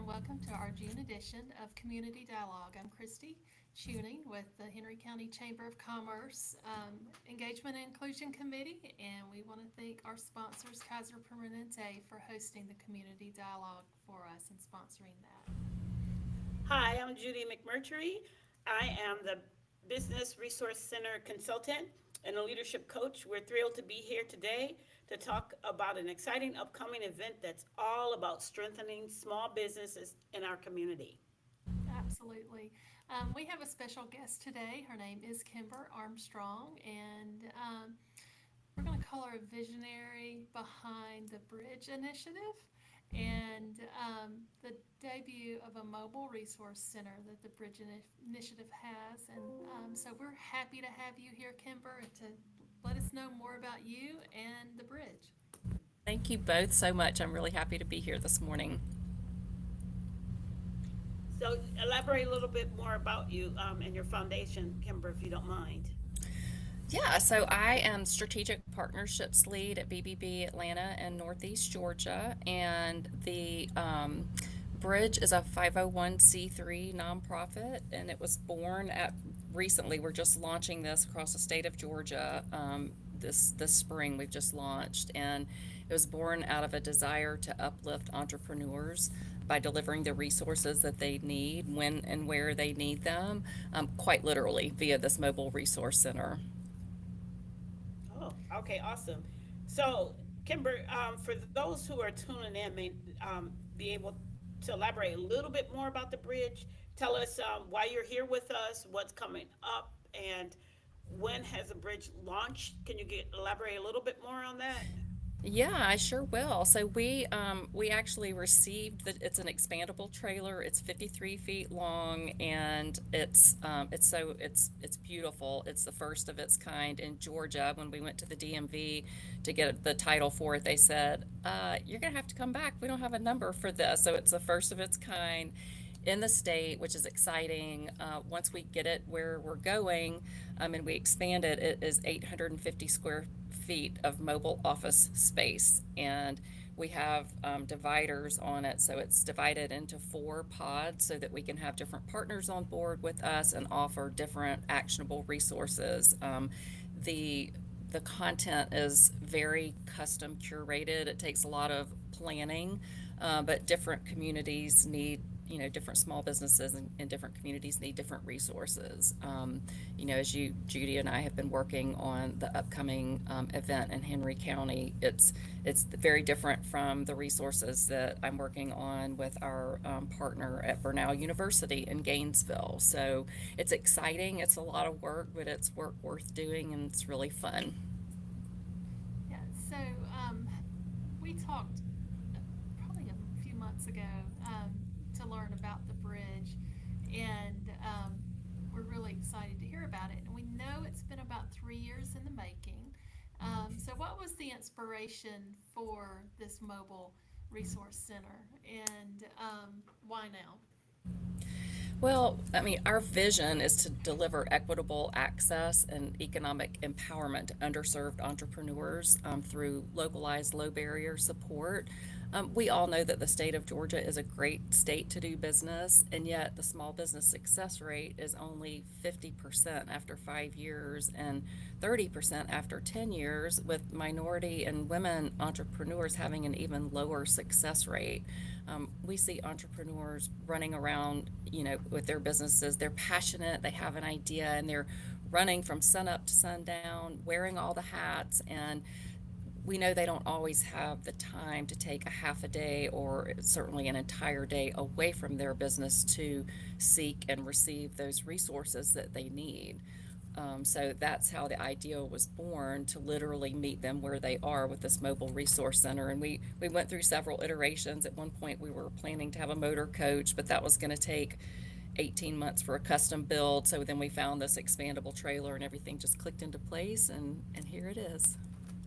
welcome to our June edition of Community Dialogue. I'm Christy, Chewning with the Henry County Chamber of Commerce Engagement and Inclusion Committee, and we want to thank our sponsors, Kaiser Permanente, for hosting the Community Dialogue for us and sponsoring that. Hi, I'm Judy McMurtry. I am the Business Resource Center consultant and a leadership coach. We're thrilled to be here today to talk about an exciting upcoming event that's all about strengthening small businesses in our community. Absolutely. We have a special guest today. Her name is Kimber Armstrong, and we're going to call her a visionary behind the Bridge Initiative and the debut of a mobile resource center that the Bridge Initiative has. And so we're happy to have you here, Kimber, and to let us know more about you and the bridge. Thank you both so much. I'm really happy to be here this morning. So elaborate a little bit more about you and your foundation, Kimber, if you don't mind. Yeah, so I am Strategic Partnerships Lead at BBB Atlanta and Northeast Georgia, and the Bridge is a 501c3 nonprofit, and it was born at recently. We're just launching this across the state of Georgia this spring. We've just launched, and it was born out of a desire to uplift entrepreneurs by delivering the resources that they need when and where they need them, quite literally via this mobile resource center. Oh, okay, awesome. So, Kimber, for those who are tuning in, may be able to elaborate a little bit more about the bridge. Tell us why you're here with us, what's coming up, and when has the bridge launched? Can you elaborate a little bit more on that? Yeah, I sure will. So we actually received that it's an expandable trailer. It's 53 feet long, and it's beautiful. It's the first of its kind in Georgia. When we went to the DMV to get the title for it, they said, "You're gonna have to come back. We don't have a number for this." So it's the first of its kind in the state, which is exciting. Once we get it where we're going, and we expand it, it is 850 square feet of mobile office space, and we have dividers on it, so it's divided into 4 pods so that we can have different partners on board with us and offer different actionable resources. The the content is very custom curated. It takes a lot of planning, but different communities need, different small businesses and different communities need different resources. As Judy and I have been working on the upcoming event in Henry County, it's very different from the resources that I'm working on with our partner at Burnell University in Gainesville. So it's exciting. It's a lot of work, but it's work worth doing, and it's really fun. Yeah, so we talked probably a few months ago to learn about the bridge, and we're really excited to hear about it. And we know it's been about 3 years in the making. So, what was the inspiration for this mobile resource center, and why now? Well, I mean, our vision is to deliver equitable access and economic empowerment to underserved entrepreneurs through localized low barrier support. We all know that the state of Georgia is a great state to do business, and yet the small business success rate is only 50% after 5 years and 30% after 10 years, with minority and women entrepreneurs having an even lower success rate. We see entrepreneurs running around, with their businesses. They're passionate, they have an idea, and they're running from sun up to sundown, wearing all the hats, and we know they don't always have the time to take a half a day or certainly an entire day away from their business to seek and receive those resources that they need. So that's how the idea was born, to literally meet them where they are with this mobile resource center. And we went through several iterations. At one point, we were planning to have a motor coach, but that was going to take 18 months for a custom build. So then we found this expandable trailer, and everything just clicked into place, and here it is.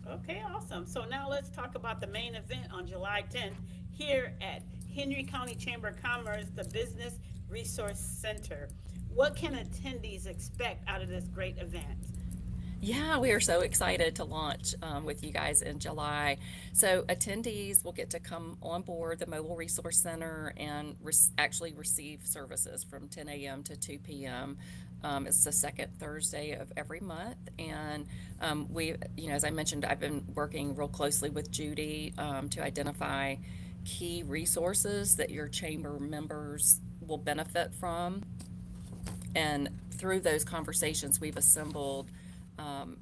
Okay, awesome. So now let's talk about the main event on July 10th here at Henry County Chamber of Commerce, the Business Resource Center. What can attendees expect out of this great event? Yeah, we are so excited to launch with you guys in July. So attendees will get to come on board the Mobile Resource Center and actually receive services from 10 a.m. to 2 p.m. It's the second Thursday of every month, and as I mentioned, I've been working real closely with Judy to identify key resources that your chamber members will benefit from. And through those conversations, we've assembled um,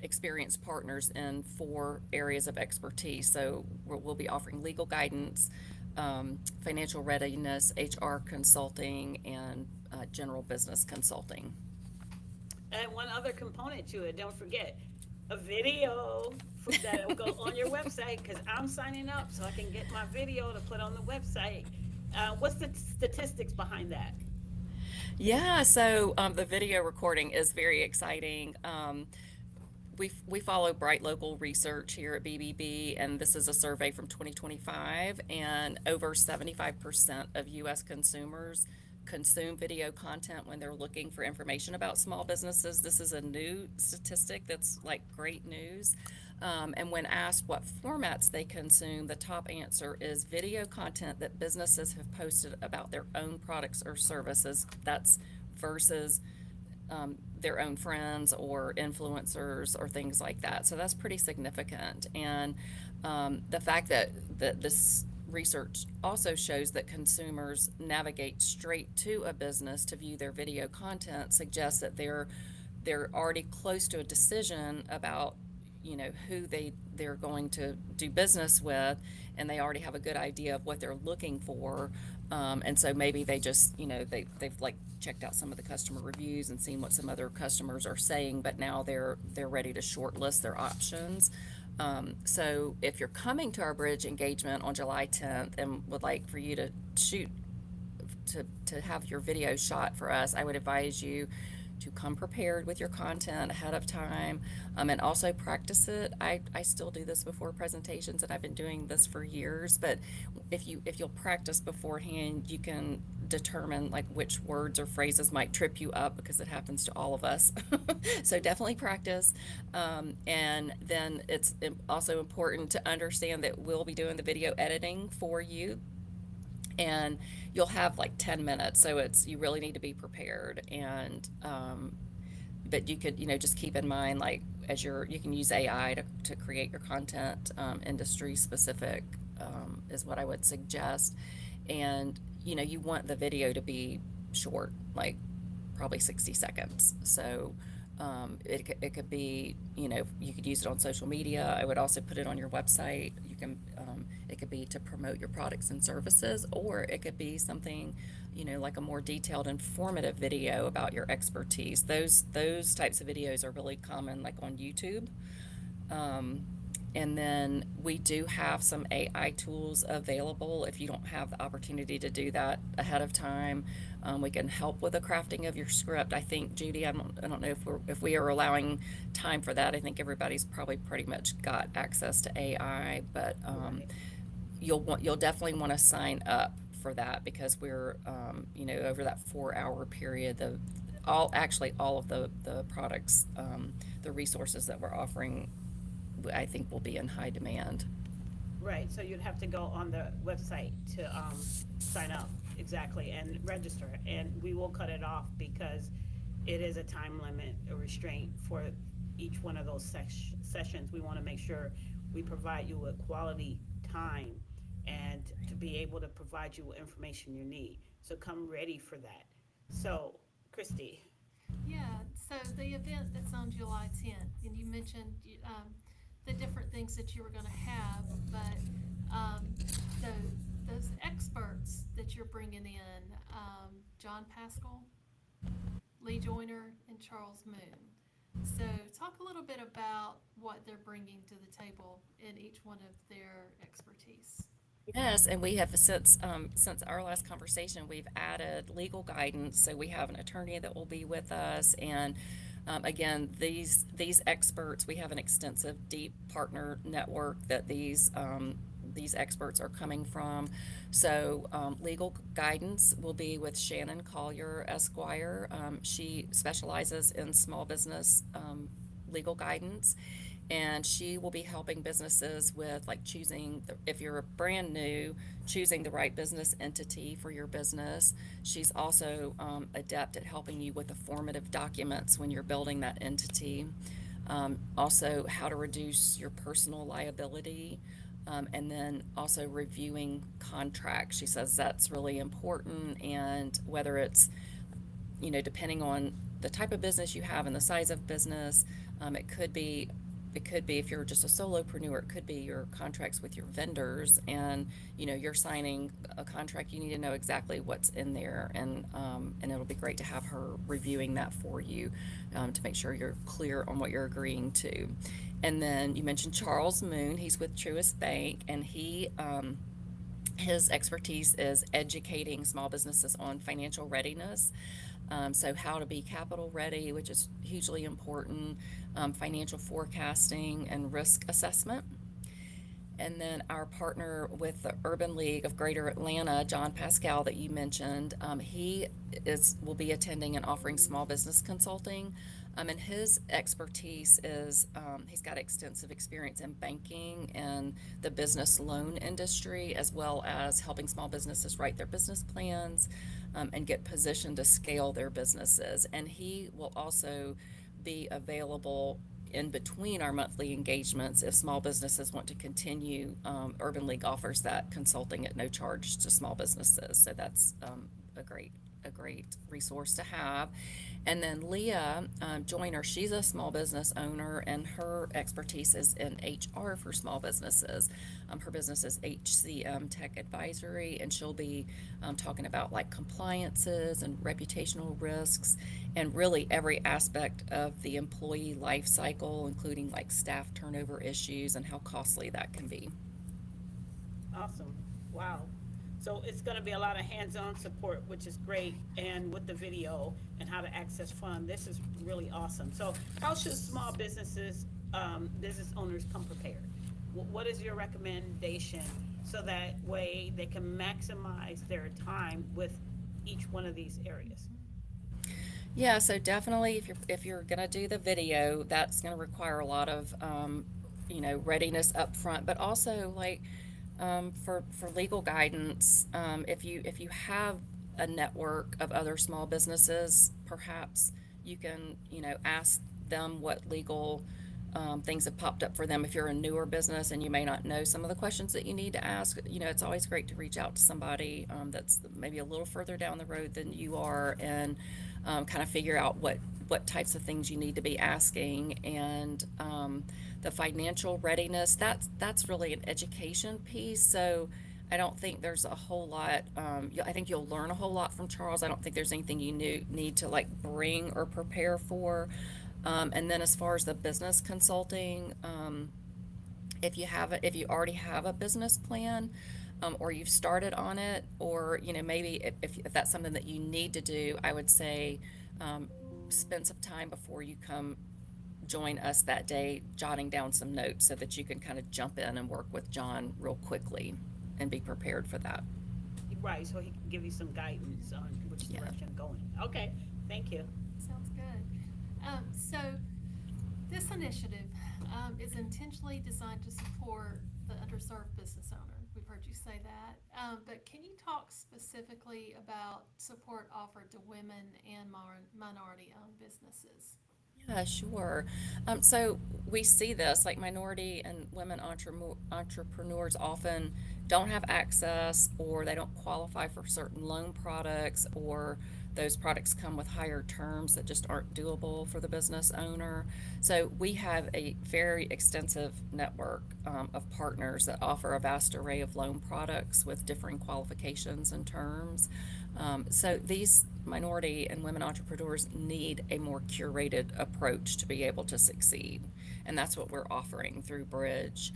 experienced partners in 4 areas of expertise. So we'll be offering legal guidance, financial readiness, HR consulting, and general business consulting. And one other component to it, don't forget, a video that will go on your website, because I'm signing up so I can get my video to put on the website. What's the statistics behind that? Yeah, so the video recording is very exciting. We follow Bright Local Research here at BBB, and this is a survey from 2025, and over 75% of U.S. consumers consume video content when they're looking for information about small businesses. This is a new statistic that's like great news. And when asked what formats they consume, the top answer is video content that businesses have posted about their own products or services. That's versus their own friends or influencers or things like that. So that's pretty significant. And the fact that this research also shows that consumers navigate straight to a business to view their video content suggests that they're already close to a decision about who they're going to do business with, and they already have a good idea of what they're looking for. And so maybe they just they've like checked out some of the customer reviews and seen what some other customers are saying, but now they're ready to shortlist their options. So if you're coming to our bridge engagement on July 10th and would like for you to shoot to have your video shot for us, I would advise you to come prepared with your content ahead of time, and also practice it. I still do this before presentations, and I've been doing this for years, but if you'll practice beforehand, you can determine like which words or phrases might trip you up, because it happens to all of us. So definitely practice. And then it's also important to understand that we'll be doing the video editing for you, and you'll have like 10 minutes, so you really need to be prepared. And but you could just keep in mind, like, you can use AI to create your content. Industry specific is what I would suggest. And you want the video to be short, like probably 60 seconds. So it could be, you could use it on social media. I would also put it on your website. You can, it could be to promote your products and services, or it could be something, like a more detailed, informative video about your expertise. Those types of videos are really common, like on YouTube. And then we do have some AI tools available if you don't have the opportunity to do that ahead of time. We can help with the crafting of your script. I think, Judy, I don't know if we are allowing time for that. I think everybody's probably pretty much got access to AI, but Right. you'll definitely want to sign up for that, because we're over that 4-hour period, all of the products, the resources that we're offering, I think will be in high demand. Right, so you'd have to go on the website to sign up, exactly, and register. And we will cut it off because it is a time limit, a restraint for each one of those sessions. We want to make sure we provide you with quality time and to be able to provide you with information you need. So come ready for that. So, Christy. Yeah, so the event that's on July 10th, and you mentioned the different things that you were going to have, but those experts that you're bringing in, John Pascal, Lee Joyner, and Charles Moon. So talk a little bit about what they're bringing to the table in each one of their expertise. Yes, and we have since our last conversation, we've added legal guidance. So we have an attorney that will be with us, and again, these experts, we have an extensive, deep partner network that these experts are coming from. So legal guidance will be with Shannon Collier, Esquire. She specializes in small business legal guidance, and she will be helping businesses with like choosing if you're brand new, choosing the right business entity for your business. She's also adept at helping you with the formative documents when you're building that entity. Also, how to reduce your personal liability, and then also reviewing contracts. She says that's really important, and whether it's, depending on the type of business you have and the size of business, it could be if you're just a solopreneur, it could be your contracts with your vendors, and you're signing a contract, you need to know exactly what's in there, and it'll be great to have her reviewing that for you, to make sure you're clear on what you're agreeing to. And then you mentioned Charles Moon. He's with Truist Bank, and his expertise is educating small businesses on financial readiness. So how to be capital ready, which is hugely important, financial forecasting and risk assessment. And then our partner with the Urban League of Greater Atlanta, John Pascal, that you mentioned, he will be attending and offering small business consulting. And his expertise is, he's got extensive experience in banking and the business loan industry, as well as helping small businesses write their business plans, and get positioned to scale their businesses. And he will also be available in between our monthly engagements if small businesses want to continue. Urban League offers that consulting at no charge to small businesses, so that's a great resource to have. And then Leah Joyner, she's a small business owner, and her expertise is in HR for small businesses. Her business is HCM Tech Advisory, and she'll be talking about like compliances and reputational risks, and really every aspect of the employee life cycle, including like staff turnover issues and how costly that can be. Awesome. Wow. So it's going to be a lot of hands-on support, which is great, and with the video and how to access funds. This is really awesome. So how should small business owners come prepared? What is your recommendation so that way they can maximize their time with each one of these areas? Yeah, so definitely if you're gonna do the video, that's gonna require a lot of readiness up front, but also like for legal guidance, if you have a network of other small businesses, perhaps you can ask them what legal things have popped up for them. If you're a newer business and you may not know some of the questions that you need to ask, it's always great to reach out to somebody that's maybe a little further down the road than you are, and kind of figure out what types of things you need to be asking. And the financial readiness, that's really an education piece. So I don't think there's a whole lot. I think you'll learn a whole lot from Charles. I don't think there's anything you need to like bring or prepare for. And then as far as the business consulting, if you already have a business plan, or you've started on it, or maybe if that's something that you need to do, I would say spend some time before you come join us that day, jotting down some notes so that you can kind of jump in and work with John real quickly and be prepared for that. Right, so he can give you some guidance on which direction going. Okay, thank you. Sounds good. So this initiative is intentionally designed to support the underserved business owner. We've heard you say that, but can you talk specifically about support offered to women and minority-owned businesses? Yeah, sure. So we see this, like minority and women entrepreneurs often don't have access, or they don't qualify for certain loan products, or those products come with higher terms that just aren't doable for the business owner. So we have a very extensive network of partners that offer a vast array of loan products with differing qualifications and terms. So these minority and women entrepreneurs need a more curated approach to be able to succeed. And that's what we're offering through Bridge.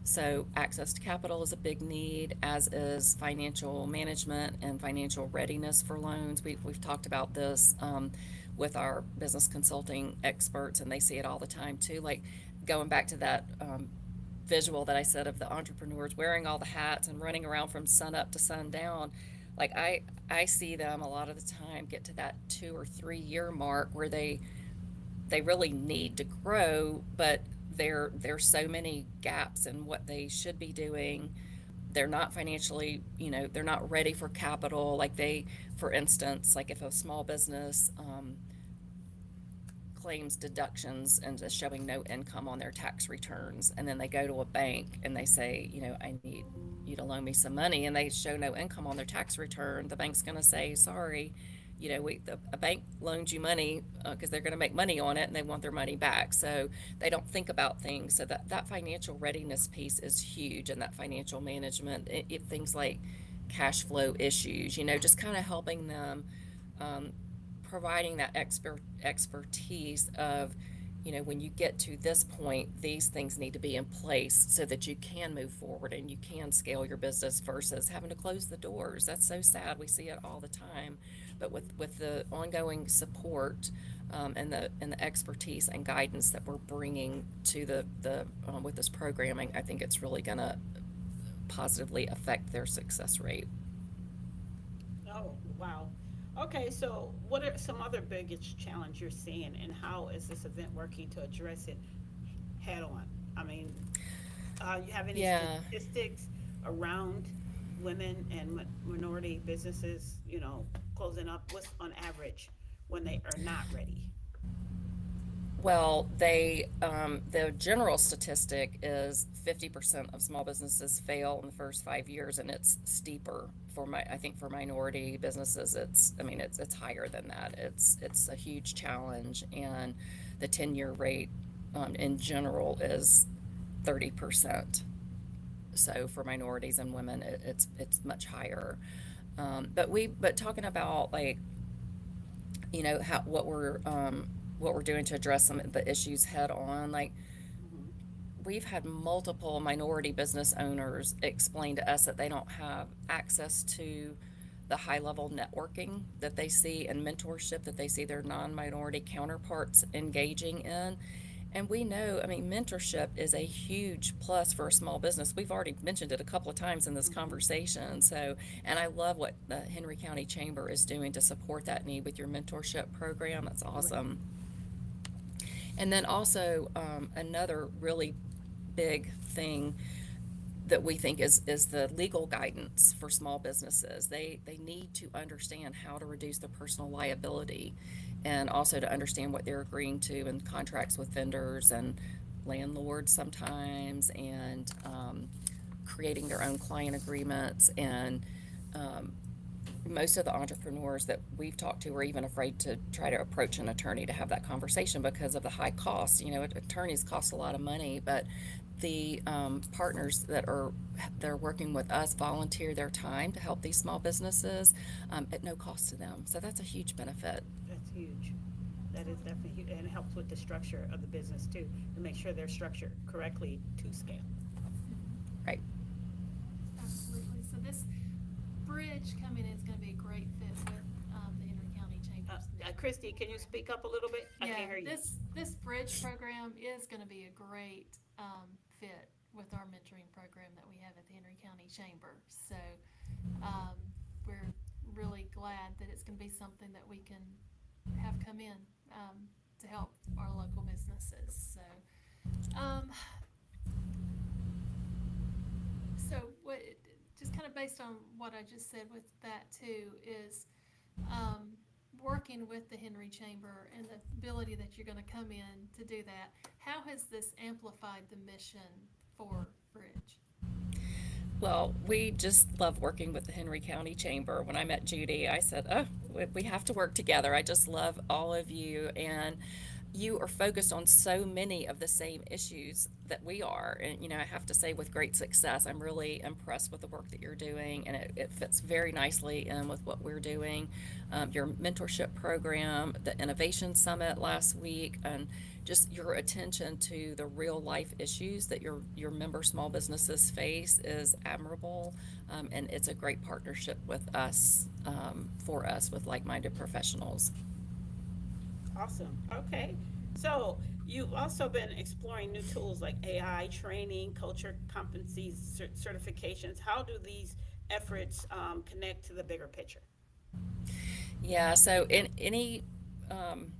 So access to capital is a big need, as is financial management and financial readiness for loans. We've talked about this with our business consulting experts, and they see it all the time too. Like going back to that visual that I said of the entrepreneurs wearing all the hats and running around from sun up to sundown. Like I see them a lot of the time get to that 2 or 3 year mark where they they really need to grow, but there's so many gaps in what they should be doing. They're not financially, they're not ready for capital. Like for instance, like if a small business claims deductions and is showing no income on their tax returns, and then they go to a bank and they say, I need you to loan me some money, and they show no income on their tax return, the bank's going to say, sorry, a bank loans you money because they're going to make money on it and they want their money back. So they don't think about things. So that financial readiness piece is huge, and that financial management, things like cash flow issues, just kind of helping them, providing that expertise of, when you get to this point, these things need to be in place so that you can move forward and you can scale your business versus having to close the doors. That's so sad. We see it all the time. But with the ongoing support, and the expertise and guidance that we're bringing to the with this programming, I think it's really going to positively affect their success rate. Oh, wow. Okay, so what are some other biggest challenge you're seeing, and how is this event working to address it head on? I mean, you have any Yeah. statistics around women and minority businesses, closing up? What's on average when they are not ready? Well, the general statistic is 50% of small businesses fail in the first 5 years, and it's steeper I think for minority businesses, it's higher than that. It's a huge challenge, and the 10-year rate, in general is 30%. So for minorities and women, it's much higher. But talking about, like, how what we're doing to address some of the issues head on, like, Hmm. we've had multiple minority business owners explain to us that they don't have access to the high level networking that they see and mentorship that they see their non-minority counterparts engaging in. And we know, mentorship is a huge plus for a small business. We've already mentioned it a couple of times in this Hmm. conversation. So, and I love what the Henry County Chamber is doing to support that need with your mentorship program. That's Right. awesome. And then also, another really big thing that we think is the legal guidance for small businesses. They need to understand how to reduce their personal liability, and also to understand what they're agreeing to in contracts with vendors and landlords sometimes, and creating their own client agreements. And um, most of the entrepreneurs that we've talked to are even afraid to try to approach an attorney to have that conversation because of the high costs. Attorneys cost a lot of money, but the partners they're working with us volunteer their time to help these small businesses, at no cost to them. So that's a huge benefit. That's huge. That is definitely huge, and it helps with the structure of the business too, to make sure they're structured correctly to scale. Right. Absolutely. So this bridge coming in is gonna be a great fit with, the Henry County Chambers network. Christy, can you speak up a little bit? I Yeah, can't hear you. this bridge program is gonna be a great, fit with our mentoring program that we have at the Henry County Chamber. So, um, we're really glad that it's gonna be something that we can have come in, to help our local businesses. Um, what, just kind of based on what I just said with that too, is, working with the Henry Chamber and the ability that you're gonna come in to do that, how has this amplified the mission for Bridge? Well, we just love working with the Henry County Chamber. When I met Judy, I said, oh, we have to work together. I just love all of you. And you are focused on so many of the same issues that we are. And, I have to say, with great success, I'm really impressed with the work that you're doing. And it fits very nicely in with what we're doing. Your mentorship program, the Innovation Summit last week, and just your attention to the real life issues that your member small businesses face is admirable. And it's a great partnership with us, for us, with like-minded professionals. Awesome. Okay. So you've also been exploring new tools like AI training, culture competencies, certifications. How do these efforts connect to the bigger picture? Yeah, so in any um,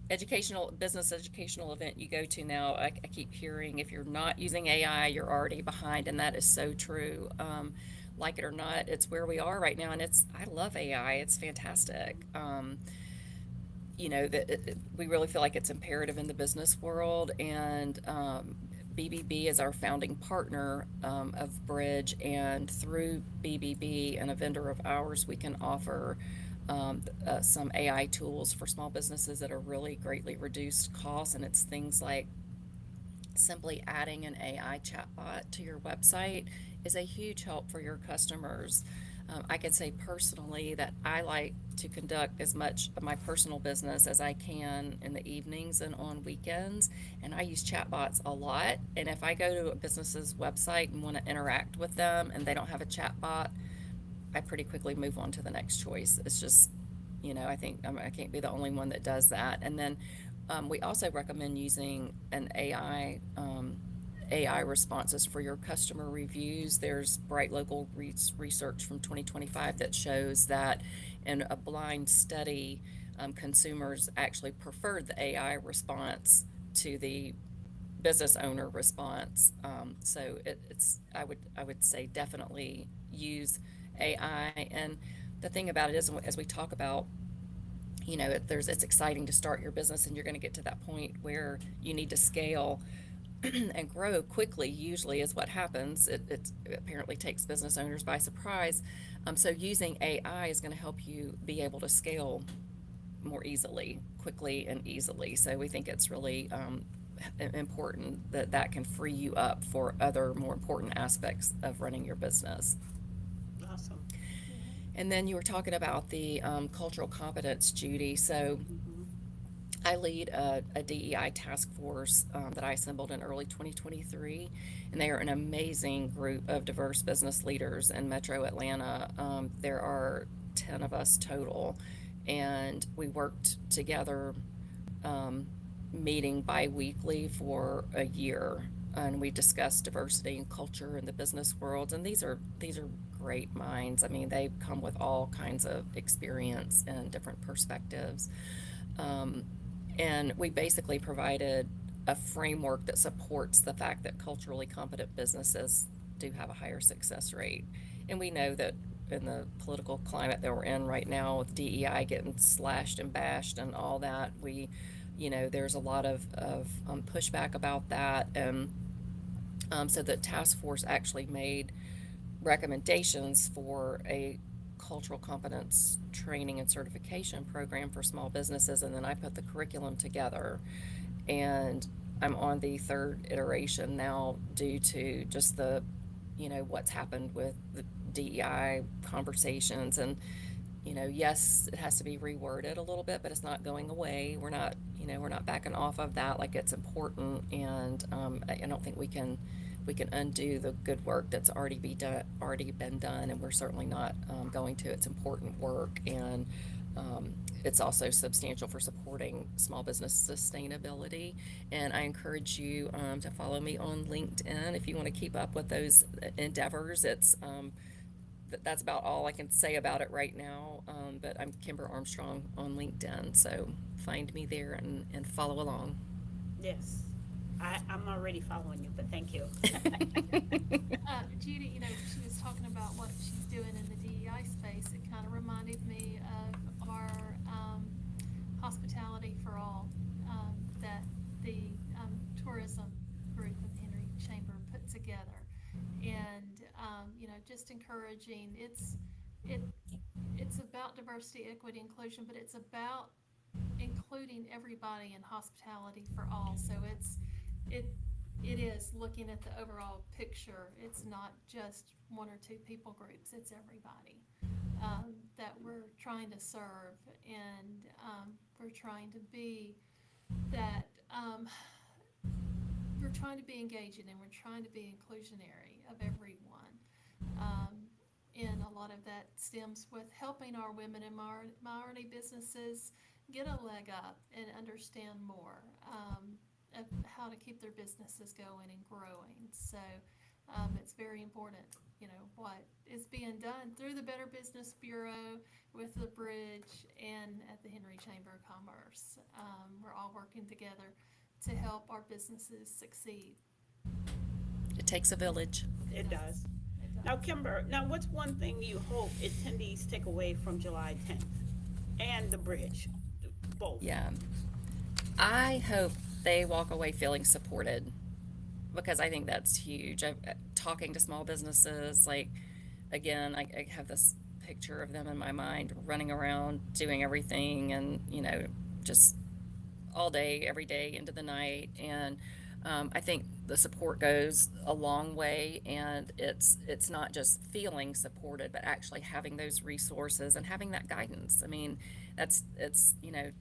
business educational event you go to now, I keep hearing if you're not using AI, you're already behind, and that is so true. Like it or not, it's where we are right now, and I love AI. It's fantastic. That we really feel like it's imperative in the business world, and BBB is our founding partner of Bridge, and through BBB and a vendor of ours, we can offer some AI tools for small businesses that are really greatly reduced costs, and it's things like simply adding an AI chatbot to your website is a huge help for your customers. I can say personally that I like to conduct as much of my personal business as I can in the evenings and on weekends, and I use chatbots a lot. And if I go to a business's website and want to interact with them and they don't have a chatbot, I pretty quickly move on to the next choice. It's just, I think I can't be the only one that does that. And then we also recommend using an AI responses for your customer reviews. There's Bright Local research from 2025 that shows that in a blind study, consumers actually preferred the AI response to the business owner response. So it's I would say definitely use AI. And the thing about it is, as we talk about, it's exciting to start your business, and you're going to get to that point where you need to scale and grow quickly. Usually is what happens. It apparently takes business owners by surprise. So using AI is going to help you be able to scale more easily, quickly and easily. So we think it's really important that can free you up for other more important aspects of running your business. Awesome. And then you were talking about the cultural competence, Judy. So I lead a DEI task force that I assembled in early 2023, and they are an amazing group of diverse business leaders in Metro Atlanta. There are 10 of us total, and we worked together, meeting bi-weekly for a year, and we discussed diversity and culture in the business world. And these are great minds. I mean, they come with all kinds of experience and different perspectives. And we basically provided a framework that supports the fact that culturally competent businesses do have a higher success rate. And we know that in the political climate that we're in right now, with DEI getting slashed and bashed and all that, there's a lot of pushback about that. And so the task force actually made recommendations for a cultural competence training and certification program for small businesses, and then I put the curriculum together, and I'm on the third iteration now due to just what's happened with the DEI conversations. And yes, it has to be reworded a little bit, but it's not going away. We're not backing off of that. Like, it's important, and I don't think we can undo the good work that's already been done, and we're certainly not going to. It's important work, and it's also substantial for supporting small business sustainability. And I encourage you to follow me on LinkedIn if you want to keep up with those endeavors. That's about all I can say about it right now, but I'm Kimber Armstrong on LinkedIn, so find me there and follow along. Yes. I'm already following you, but thank you. Judy, she was talking about what she's doing in the DEI space. It kind of reminded me of our Hospitality for All that the tourism group of Henry Chamber put together, and just encouraging. It's about diversity, equity, inclusion, but it's about including everybody in hospitality for all. So it is looking at the overall picture. It's not just one or two people groups, it's everybody that we're trying to serve, and we're trying to be that we're trying to be engaging, and we're trying to be inclusionary of everyone. And a lot of that stems with helping our women and minority businesses get a leg up and understand more of how to keep their businesses going and growing. So it's very important, what is being done through the Better Business Bureau, with the bridge and at the Henry Chamber of Commerce. We're all working together to help our businesses succeed. It takes a village. It does. It Now, does. Kimber, now what's one thing you hope attendees take away from July 10th and the bridge? Both. Yeah. I hope they walk away feeling supported because I think that's huge. Talking to small businesses, like, again, I have this picture of them in my mind running around doing everything and, just all day, every day into the night. And I think the support goes a long way, and it's not just feeling supported, but actually having those resources and having that guidance. I mean, it's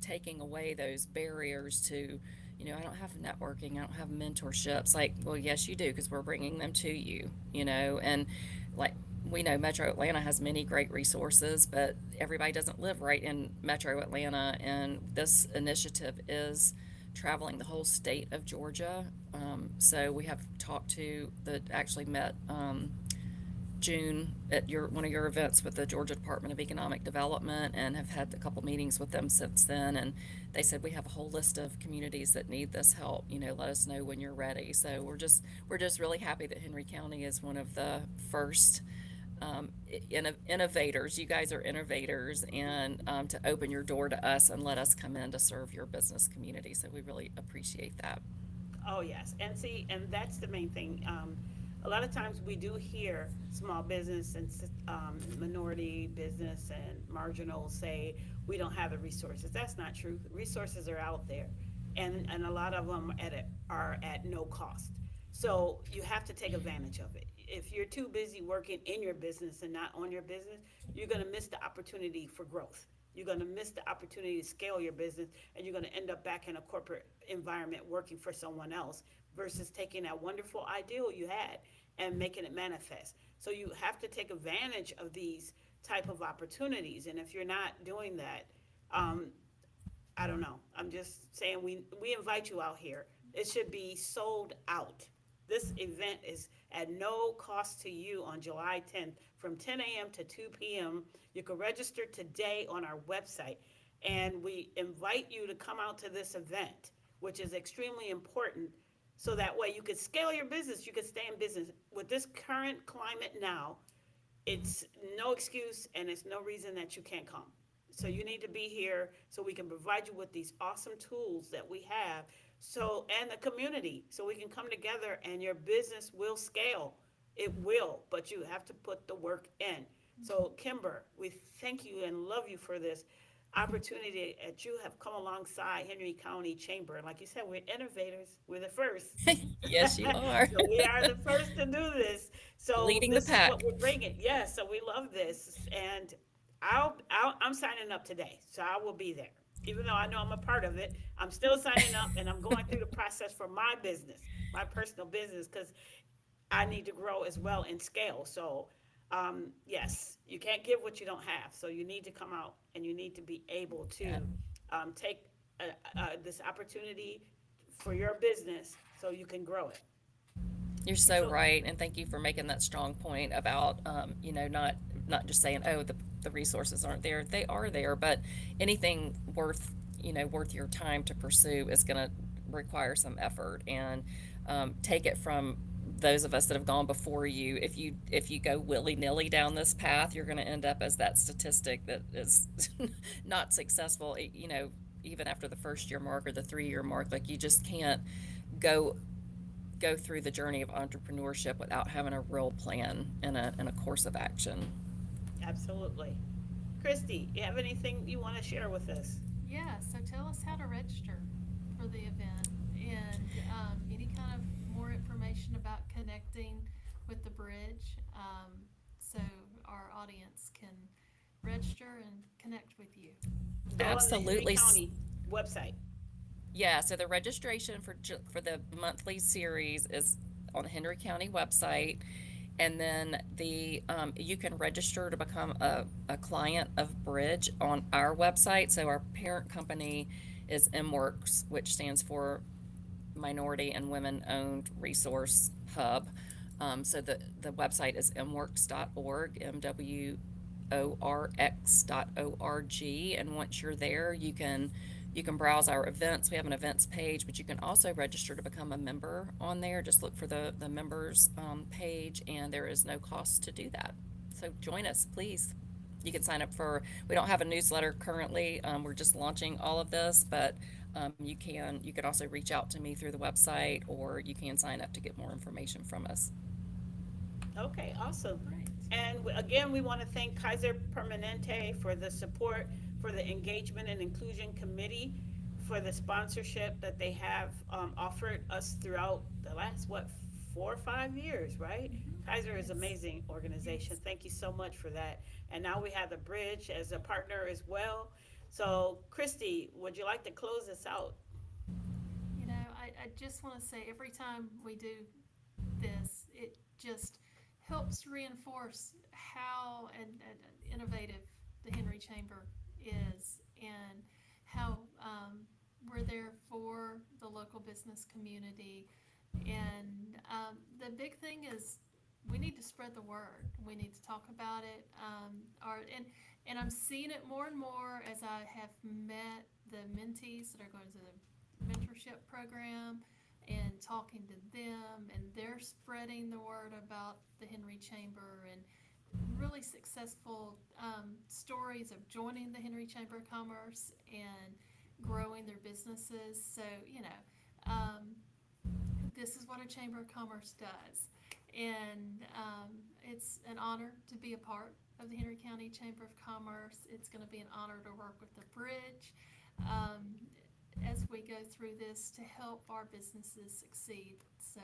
taking away those barriers to, I don't have networking, I don't have mentorships. Like, well, yes, you do, because we're bringing them to you, and like we know Metro Atlanta has many great resources, but everybody doesn't live right in Metro Atlanta, and this initiative is traveling the whole state of Georgia. So we have talked to actually met June at one of your events with the Georgia Department of Economic Development, and have had a couple meetings with them since then. And they said, we have a whole list of communities that need this help. Let us know when you're ready. So we're just really happy that Henry County is one of the first innovators. You guys are innovators, and to open your door to us and let us come in to serve your business community. So we really appreciate that. Oh, yes. And see, and that's the main thing. A lot of times we do hear small business and minority business and marginal say we don't have the resources. That's not true. Resources are out there, and a lot of them are at no cost. So you have to take advantage of it. If you're too busy working in your business and not on your business, you're going to miss the opportunity for growth. You're going to miss the opportunity to scale your business, and you're going to end up back in a corporate environment working for someone else versus taking that wonderful ideal you had and making it manifest. So you have to take advantage of these type of opportunities. And if you're not doing that, I don't know. I'm just saying we invite you out here. It should be sold out. This event is at no cost to you on July 10th from 10 a.m. to 2 p.m. You can register today on our website. And we invite you to come out to this event, which is extremely important, so that way you could scale your business, you could stay in business. With this current climate now, it's no excuse and it's no reason that you can't come. So you need to be here so we can provide you with these awesome tools that we have, and the community, so we can come together and your business will scale. It will, but you have to put the work in. So Kimber, we thank you and love you for this opportunity that you have come alongside Henry County Chamber. Like you said, we're innovators. We're the first. Yes, you are. So we are the first to do this. So Leading this the pack. is what we're bringing. Yes, so we love this, and I'm signing up today, so I will be there. Even though I know I'm a part of it, I'm still signing up, and I'm going through the process for my business, my personal business, because I need to grow as well and scale. So, yes, you can't give what you don't have. So you need to come out and you need to be able to take this opportunity for your business so you can grow it. You're so right, and thank you for making that strong point about not just saying, oh, the resources aren't there. They are there, but anything worth your time to pursue is going to require some effort, and take it from those of us that have gone before you. If you go willy-nilly down this path, you're going to end up as that statistic that is not successful, even after the first year mark or the 3-year mark. Like, you just can't go through the journey of entrepreneurship without having a real plan and a course of action. Absolutely. Christy, you have anything you want to share with us? Yeah, so tell us how to register for the event, and any kind of more information about connecting with the bridge, so our audience can register and connect with you. Go on the Absolutely. Henry County website. Yeah, so the registration for the monthly series is on the Henry County website, and then you can register to become a client of Bridge on our website. So our parent company is MWorks, which stands for Minority and Women Owned Resource Hub. So the website is mwworks.org, and once you're there, you can browse our events. We have an events page, but you can also register to become a member on there. Just look for the members page, and there is no cost to do that. So join us, please. You can sign up for, we don't have a newsletter currently. We're just launching all of this, but you can also reach out to me through the website, or you can sign up to get more information from us. Okay, awesome. Great. And again, we want to thank Kaiser Permanente for the support, for the Engagement and Inclusion Committee, for the sponsorship that they have offered us throughout the last, what, 4 or 5 years, right? Kaiser is Yes. amazing organization. Yes. Thank you so much for that. And now we have the Bridge as a partner as well. So, Christy, would you like to close us out? You know, I just want to say every time we do this, it just helps reinforce how and innovative the Henry Chamber is, and how we're there for the local business community. And the big thing is we need to spread the word. We need to talk about it. And I'm seeing it more and more as I have met the mentees that are going to the mentorship program and talking to them, and they're spreading the word about the Henry Chamber, and really successful stories of joining the Henry Chamber of Commerce and growing their businesses. So, you know, this is what a Chamber of Commerce does. And it's an honor to be a part of the Henry County Chamber of Commerce. It's going to be an honor to work with the Bridge as we go through this to help our businesses succeed. So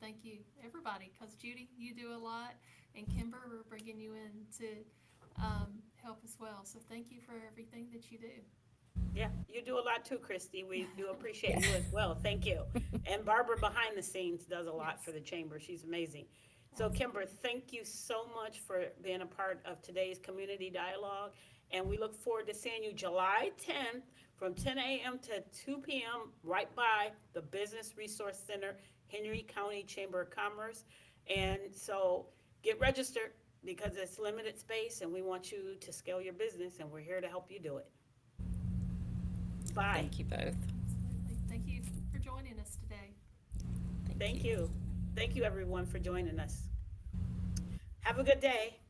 thank you, everybody, because Judy, you do a lot, and Kimber, we're bringing you in to help as well. So thank you for everything that you do. Yeah, you do a lot too, Christy. We do appreciate you as well. Thank you. And Barbara behind the scenes does a lot for the chamber. She's amazing. So Kimber, thank you so much for being a part of today's community dialogue. And we look forward to seeing you July 10th from 10 a.m. to 2 p.m. right by the Business Resource Center, Henry County Chamber of Commerce. And so get registered because it's limited space and we want you to scale your business, and we're here to help you do it. Bye. Thank you both. Absolutely. Thank you for joining us today. Thank you. Thank you, everyone, for joining us. Have a good day.